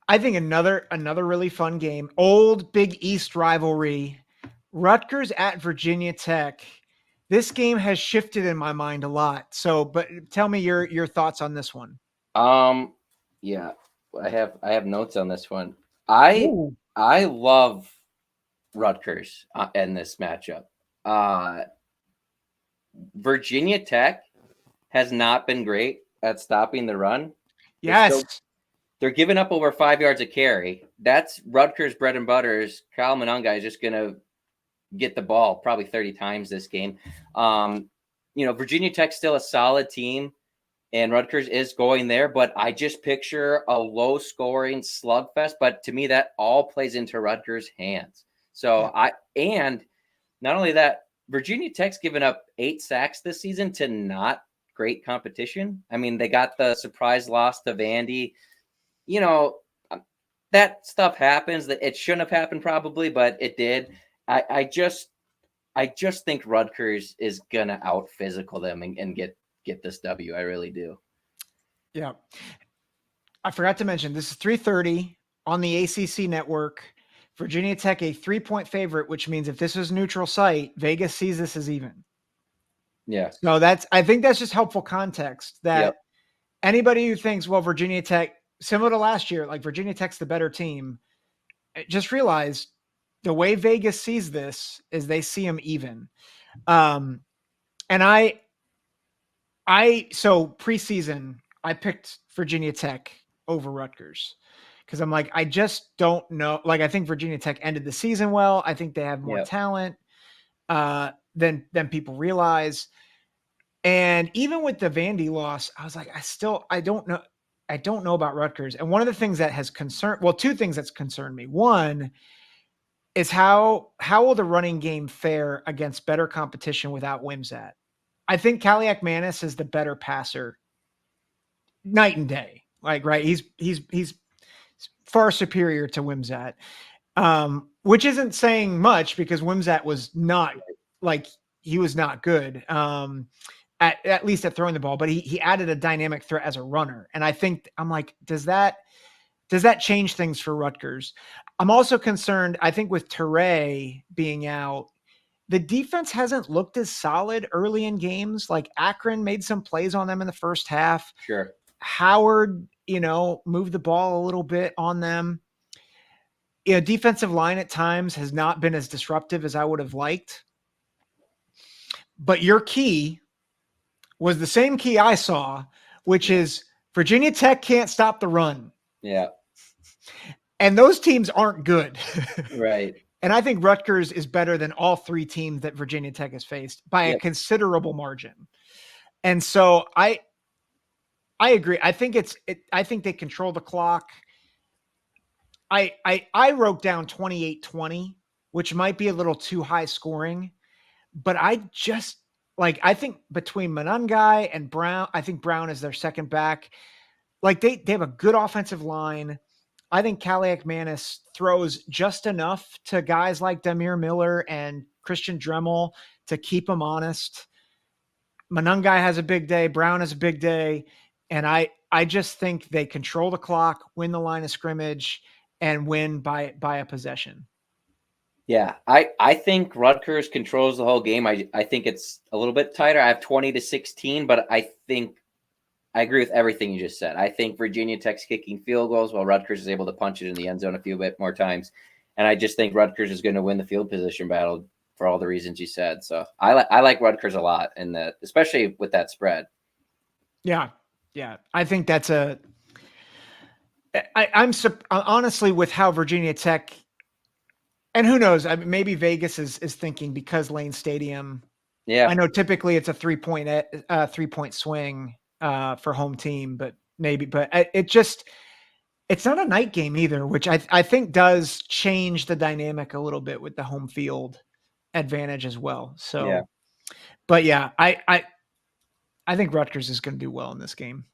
I think another really fun game, old Big East rivalry, Rutgers at Virginia Tech. This game has shifted in my mind a lot. So, but tell me your thoughts on this one. Um, yeah, I have notes on this one. I Ooh. I love Rutgers in this matchup. Uh, Virginia Tech has not been great at stopping the run. They're Yes. still they're giving up over 5 yards a carry. That's Rutgers bread and butter. Is Kyle Monangai is just gonna get the ball probably 30 times this game. Virginia Tech's still a solid team, and Rutgers is going there, but I just picture a low scoring slugfest. But to me, that all plays into Rutgers' hands. Yeah. And not only that, Virginia Tech's given up 8 sacks this season to not great competition. I mean, they got the surprise loss to Vandy. You know, that stuff happens. That it shouldn't have happened probably, but it did. I just think Rutgers is gonna out physical them and get this W. I really do. Yeah. I forgot to mention this is 3:30 on the ACC network. Virginia Tech a 3-point favorite, which means if this was a neutral site, Vegas sees this as even. Yeah. So I think that's just helpful context Yep. that anybody who thinks, well, Virginia Tech, similar to last year, like Virginia Tech's the better team, just realize the way Vegas sees this is they see them even. Um, and so preseason, I picked Virginia Tech over Rutgers because I'm like, I just don't know. Like, I think Virginia Tech ended the season well. I think they have more Yep. talent than people realize. And even with the Vandy loss, I was like, I don't know. I don't know about Rutgers. And one of the things that has concerned, well, two things that's concerned me. One is how will the running game fare against better competition without Wimsat? I think Kaliak Manis is the better passer, night and day. Like, right, he's far superior to Wimsat, which isn't saying much because Wimsat was not like he was not good. At least at throwing the ball, but he added a dynamic threat as a runner. And I think I'm like, does that change things for Rutgers? I'm also concerned, I think, with Teray being out, the defense hasn't looked as solid early in games. Like Akron made some plays on them in the first half. Sure. Howard, moved the ball a little bit on them. Defensive line at times has not been as disruptive as I would have liked. But your key was the same key I saw, which Yeah. is Virginia Tech can't stop the run. Yeah. And those teams aren't good. Right. And I think Rutgers is better than all three teams that Virginia Tech has faced by a Yep. considerable margin. And so I agree. I think they control the clock. I wrote down 28-20, which might be a little too high scoring, but I think between Monangai and Brown, I think Brown is their second back. Like they have a good offensive line. I think Kaliak Manis throws just enough to guys like Demir Miller and Christian Dremel to keep them honest. Monangai has a big day. Brown has a big day. And I just think they control the clock, win the line of scrimmage, and win by a possession. Yeah. I think Rutgers controls the whole game. I think it's a little bit tighter. I have 20-16, but I think I agree with everything you just said. I think Virginia Tech's kicking field goals while Rutgers is able to punch it in the end zone a few bit more times. And I just think Rutgers is going to win the field position battle for all the reasons you said. So I like Rutgers a lot, and that especially with that spread. Yeah. Yeah. I think that's I'm honestly with how Virginia Tech, and who knows, I mean, maybe Vegas is thinking because Lane Stadium, I Yeah. know typically it's a 3-point swing for home team, but it's not a night game either, which I think does change the dynamic a little bit with the home field advantage as well. Yeah. So, but yeah, I think Rutgers is going to do well in this game.